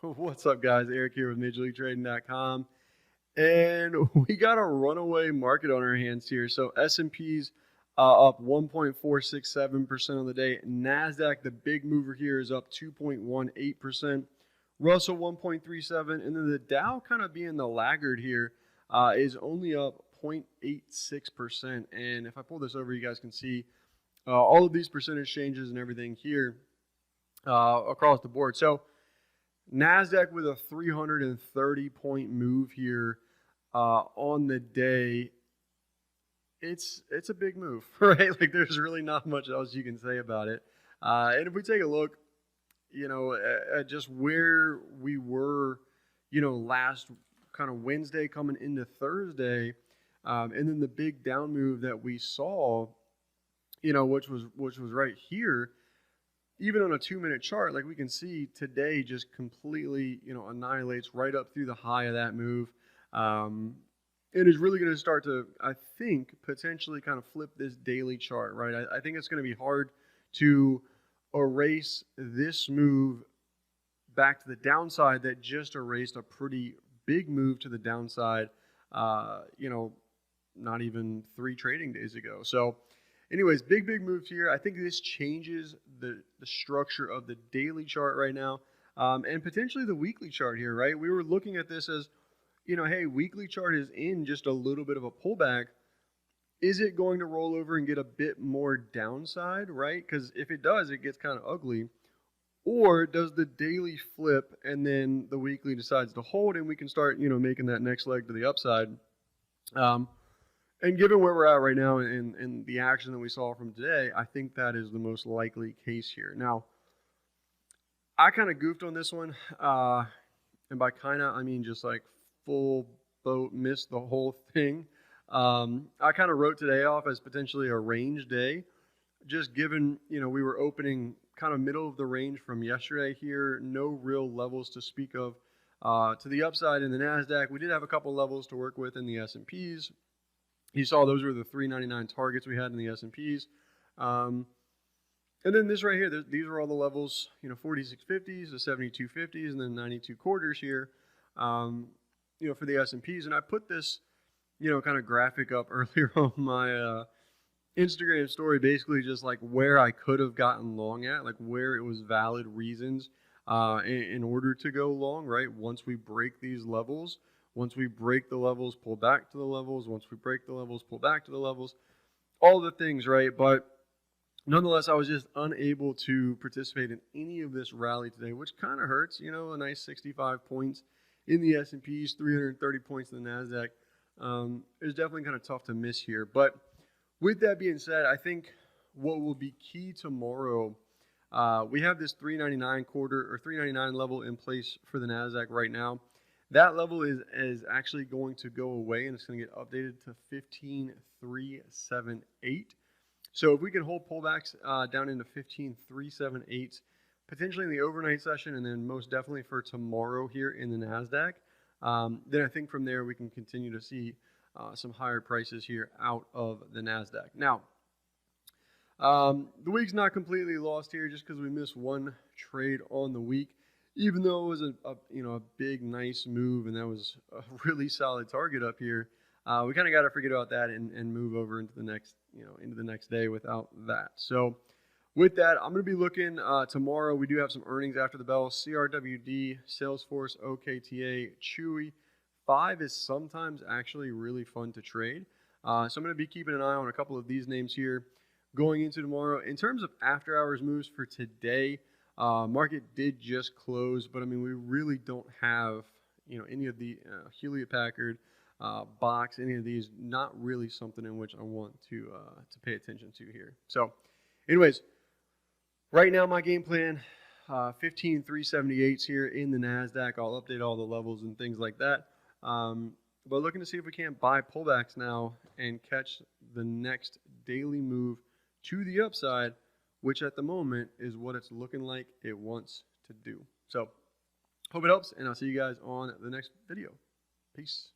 What's up, guys? Eric here with MajorLeagueTrading.com, and we got a runaway market on our hands here. So S&P's up 1.467% on the day. Nasdaq, the big mover here, is up 2.18%. Russell 1.37, and then the Dow, kind of being the laggard here, is only up 0.86%. And if I pull this over, you guys can see all of these percentage changes and everything here across the board. So Nasdaq with a 330-point move here on the day. It's a big move, right? Like, there's really not much else you can say about it. And if we take a look, at just where we were, last kind of Wednesday coming into Thursday, and then the big down move that we saw, which was right here. Even on a 2-minute chart, like we can see today, just completely, annihilates right up through the high of that move. It is really going to start to, I think, potentially kind of flip this daily chart, right? I think it's going to be hard to erase this move back to the downside that just erased a pretty big move to the downside, not even 3 trading days ago. So anyways, big move here. I think this changes the structure of the daily chart right now, and potentially the weekly chart here, right? We were looking at this as, hey, weekly chart is in just a little bit of a pullback. Is it going to roll over and get a bit more downside, right? Because if it does, it gets kind of ugly. Or does the daily flip and then the weekly decides to hold and we can start, making that next leg to the upside? And given where we're at right now and the action that we saw from today, I think that is the most likely case here. Now, I kind of goofed on this one. And by kind of, I mean just like full boat, missed the whole thing. I kind of wrote today off as potentially a range day, just given, we were opening kind of middle of the range from yesterday here. No real levels to speak of to the upside in the NASDAQ. We did have a couple levels to work with in the S&Ps. You saw those were the 399 targets we had in the S&Ps. And then this right here, these are all the levels, 4650s, the 7250s, and then 92 quarters here, for the S&Ps. And I put this, kind of graphic up earlier on my Instagram story, basically just like where I could have gotten long at, like where it was valid reasons in order to go long, right? Once we break these levels. Once we break the levels, pull back to the levels. Once we break the levels, pull back to the levels. All the things, right? But nonetheless, I was just unable to participate in any of this rally today, which kind of hurts. A nice 65 points in the S&Ps, 330 points in the NASDAQ. It's definitely kind of tough to miss here. But with that being said, I think what will be key tomorrow, we have this 399 quarter or 399 level in place for the NASDAQ right now. That level is actually going to go away, and it's going to get updated to 15,378. So if we can hold pullbacks down into 15,378, potentially in the overnight session, and then most definitely for tomorrow here in the NASDAQ, then I think from there we can continue to see some higher prices here out of the NASDAQ. Now, the week's not completely lost here just because we missed one trade on the week. Even though it was a big, nice move, and that was a really solid target up here, we kind of got to forget about that and move over into the next day without that. So with that, I'm going to be looking tomorrow. We do have some earnings after the bell. CRWD, Salesforce, OKTA, Chewy. 5 is sometimes actually really fun to trade. So I'm going to be keeping an eye on a couple of these names here going into tomorrow. In terms of after hours moves for today, market did just close, but I mean, we really don't have, any of the Hewlett Packard, Box, any of these, not really something in which I want to pay attention to here. So anyways, right now my game plan, 15,378s here in the NASDAQ. I'll update all the levels and things like that. But looking to see if we can't buy pullbacks now and catch the next daily move to the upside, which at the moment is what it's looking like it wants to do. So hope it helps, and I'll see you guys on the next video. Peace.